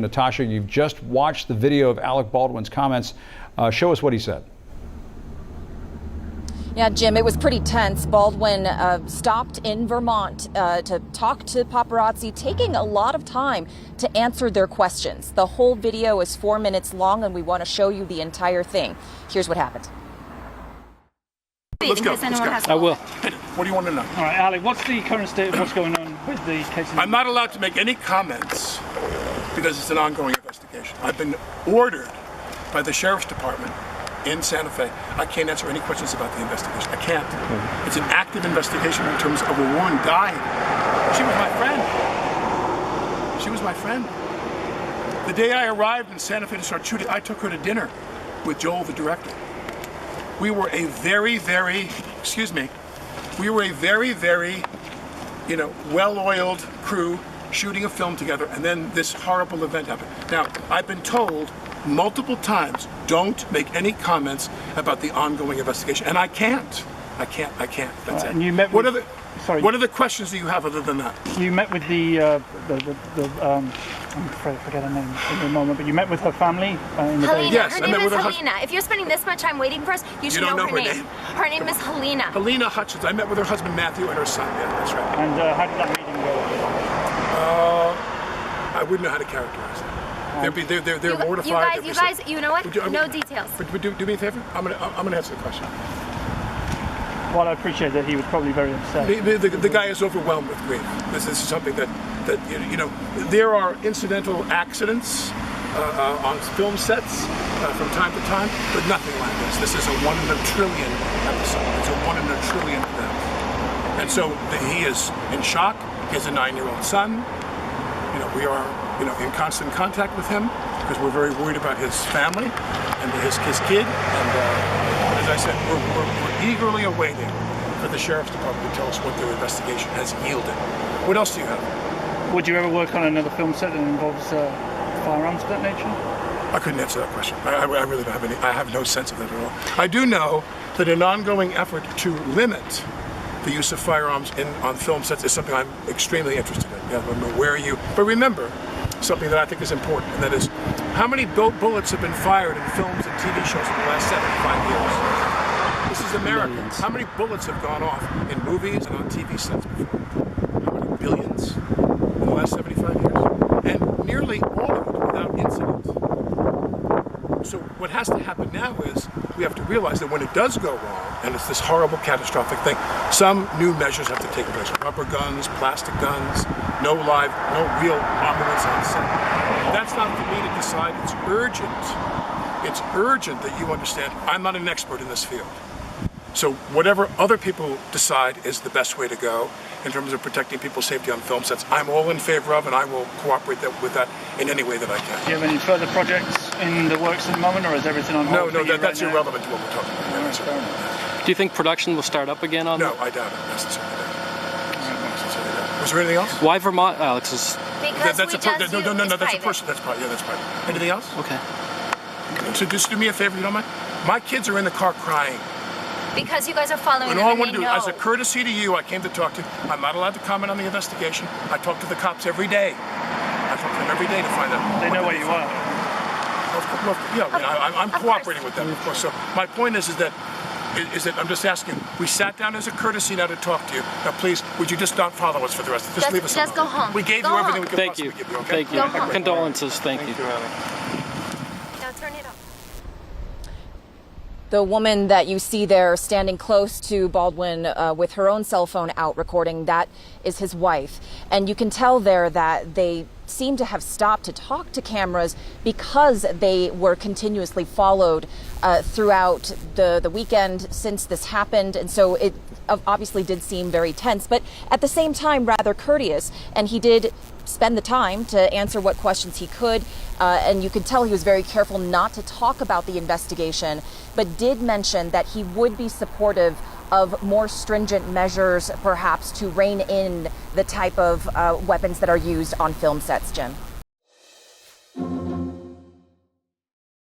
Natasha, you've just watched the video of Alec Baldwin's comments. Show us what he said. Yeah, Jim, it was pretty tense. Baldwin stopped in Vermont to talk to paparazzi, taking a lot of time to answer their questions. The whole video is 4 minutes long, and we want to show you the entire thing. Here's what happened. Let's go. I will. What do you want to know? All right, Alec, what's the current state of what's going on with the case? I'm not allowed to make any comments because it's an ongoing investigation. I've been ordered by the Sheriff's Department in Santa Fe. I can't answer any questions about the investigation. I can't. It's an active investigation in terms of a woman dying. She was my friend. She was my friend. The day I arrived in Santa Fe to start shooting, I took her to dinner with Joel, the director. We were a very, well-oiled crew shooting a film together, and then this horrible event happened. Now, I've been told multiple times, don't make any comments about the ongoing investigation, and I can't. That's it. And you met what with, what are the questions that you have other than that? You met with I'm afraid I forget her name in a moment, but you met with her family in the day. Yes, her name is Halyna. If you're spending this much time waiting for us, you should know her name. Her name is Halyna. Halyna Hutchins. I met with her husband Matthew and her son. Yeah, that's right. And how did that meeting go? I wouldn't know how to characterize it. They're mortified. You guys, you know what? No details. But do me a favor. I'm gonna answer the question. Well, I appreciate that he was probably very upset. The guy is overwhelmed with grief. This is something that there are incidental accidents on film sets from time to time, but nothing like this. This is a 1 in a trillion episode. It's a 1 in a trillion event. And so he is in shock. He has a 9-year-old son. We are in constant contact with him because we're very worried about his family and his kid. And as I said, we're eagerly awaiting for the Sheriff's Department to tell us what their investigation has yielded. What else do you have? Would you ever work on another film set that involves firearms of that nature? I couldn't answer that question. I really don't have any. I have no sense of that at all. I do know that an ongoing effort to limit the use of firearms on film sets is something I'm extremely interested in. Yeah, where are you? But remember something that I think is important, and that is how many bullets have been fired in films and TV shows in the last 75 years? This is America. Millions. How many bullets have gone off in movies and on TV sets before? How many billions in the last 75 years? And nearly all of it without incident. So what has to happen now is we have to realize that when it does go wrong, and it's this horrible catastrophic thing, some new measures have to take place. Rubber guns, plastic guns, no real armaments on set. That's not for me to decide. It's urgent. It's urgent that you understand I'm not an expert in this field. So whatever other people decide is the best way to go in terms of protecting people's safety on film sets, I'm all in favor of, and I will cooperate with that in any way that I can. Do you have any further projects in the works at the moment, or is everything on hold? No, that's irrelevant to what we're talking about. Do you think production will start up again on? No, I doubt it necessarily. Was there anything else? Why Vermont, Alex? Because that's private. That's private. Yeah, that's private. Anything else? Okay. So just do me a favor, you don't mind? My kids are in the car crying. Because you guys are following And them, all I and want to they do, know. as a courtesy to you, I came to talk to you. I'm not allowed to comment on the investigation. I talk to the cops every day. I talk to them every day to find out. They know where you are. I'm cooperating with them, of course. So my point is that I'm just asking. We sat down as a courtesy now to talk to you. Now, please, would you just not follow us for the rest? Just leave us alone. Just go home. We gave Go you everything home. we could possibly give you. Okay? Thank you. Go home. Condolences. Thank you. Now turn it off. The woman that you see there standing close to Baldwin with her own cell phone out recording, that is his wife. And you can tell there that they seem to have stopped to talk to cameras because they were continuously followed throughout the weekend since this happened. And so it obviously did seem very tense, but at the same time rather courteous. And he did spend the time to answer what questions he could. And you could tell he was very careful not to talk about the investigation, but did mention that he would be supportive of more stringent measures, perhaps to rein in the type of weapons that are used on film sets, Jim.